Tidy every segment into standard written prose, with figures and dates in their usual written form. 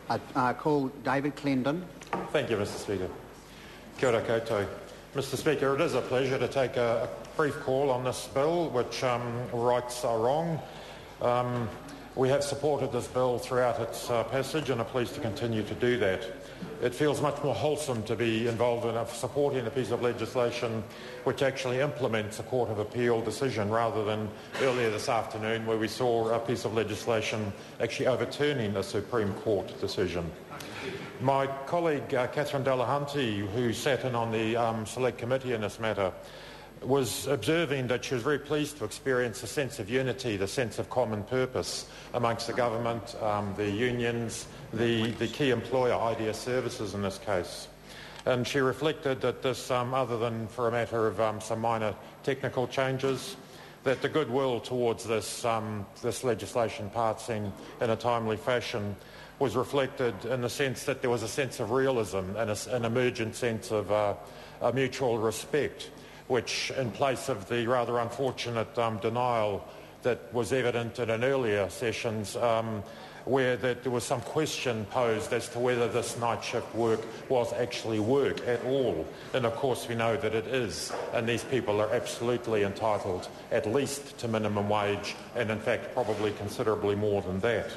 I call David Clendon. Thank you, Mr Speaker. Kia ora koutou. Mr Speaker, it is a pleasure to take a brief call on this bill, which rights are wrong. We have supported this bill throughout its passage and are pleased to continue to do that. It feels much more wholesome to be involved in supporting a piece of legislation which actually implements a Court of Appeal decision rather than earlier this afternoon where we saw a piece of legislation actually overturning a Supreme Court decision. My colleague Catherine Delahunty, who sat in on the Select Committee in this matter, was observing that she was very pleased to experience a sense of unity, the sense of common purpose amongst the government, the unions, the key employer, Idea Services in this case. And she reflected that this, other than for a matter of some minor technical changes, that the goodwill towards this legislation passing in a timely fashion was reflected in the sense that there was a sense of realism and an emergent sense of a mutual respect, which, in place of the rather unfortunate denial that was evident in an earlier sessions, where there was some question posed as to whether this night shift work was actually work at all. And of course we know that it is, and these people are absolutely entitled at least to minimum wage, and in fact probably considerably more than that.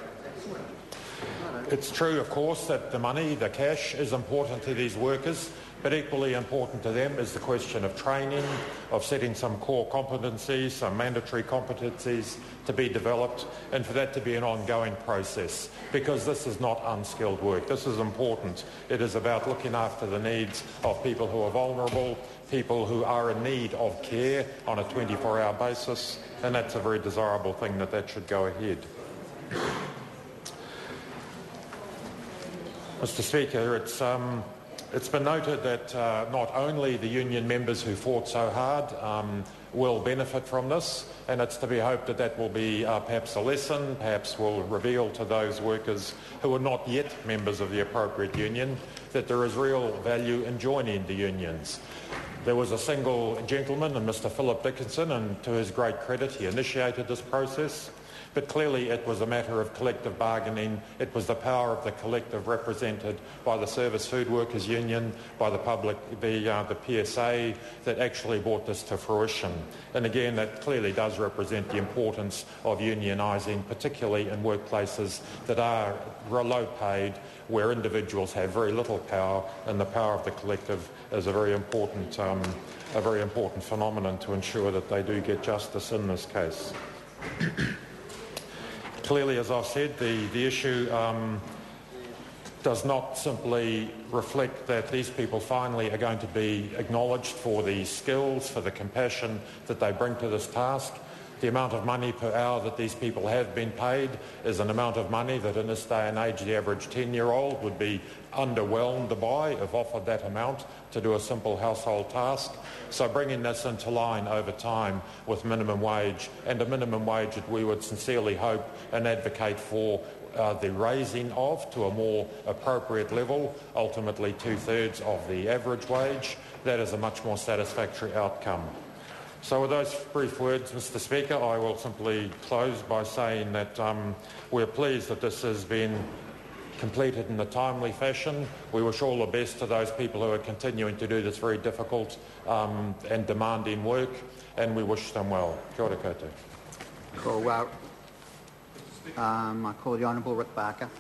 It's true, of course, that the money, the cash, is important to these workers, but equally important to them is the question of training, of setting some core competencies, some mandatory competencies to be developed, and for that to be an ongoing process, because this is not unskilled work. This is important. It is about looking after the needs of people who are vulnerable, people who are in need of care on a 24-hour basis, and that's a very desirable thing that should go ahead. Mr Speaker, it's been noted that not only the union members who fought so hard will benefit from this, and it's to be hoped that that will be perhaps a lesson, perhaps will reveal to those workers who are not yet members of the appropriate union that there is real value in joining the unions. There was a single gentleman, and Mr Philip Dickinson, and to his great credit he initiated this process. But clearly it was a matter of collective bargaining. It was the power of the collective represented by the Service Food Workers Union, by the public, the PSA, that actually brought this to fruition. And again, that clearly does represent the importance of unionising, particularly in workplaces that are low paid, where individuals have very little power, and the power of the collective is a very important phenomenon to ensure that they do get justice in this case. Clearly, as I've said, the issue does not simply reflect that these people finally are going to be acknowledged for the skills, for the compassion that they bring to this task. The amount of money per hour that these people have been paid is an amount of money that in this day and age the average 10-year-old would be underwhelmed by if offered that amount to do a simple household task. So bringing this into line over time with minimum wage, and a minimum wage that we would sincerely hope and advocate for the raising of to a more appropriate level, ultimately 2/3 of the average wage, that is a much more satisfactory outcome. So with those brief words, Mr Speaker, I will simply close by saying that we're pleased that this has been completed in a timely fashion. We wish all the best to those people who are continuing to do this very difficult and demanding work, and we wish them well. Kia ora koutou. I call the Honourable Rick Barker.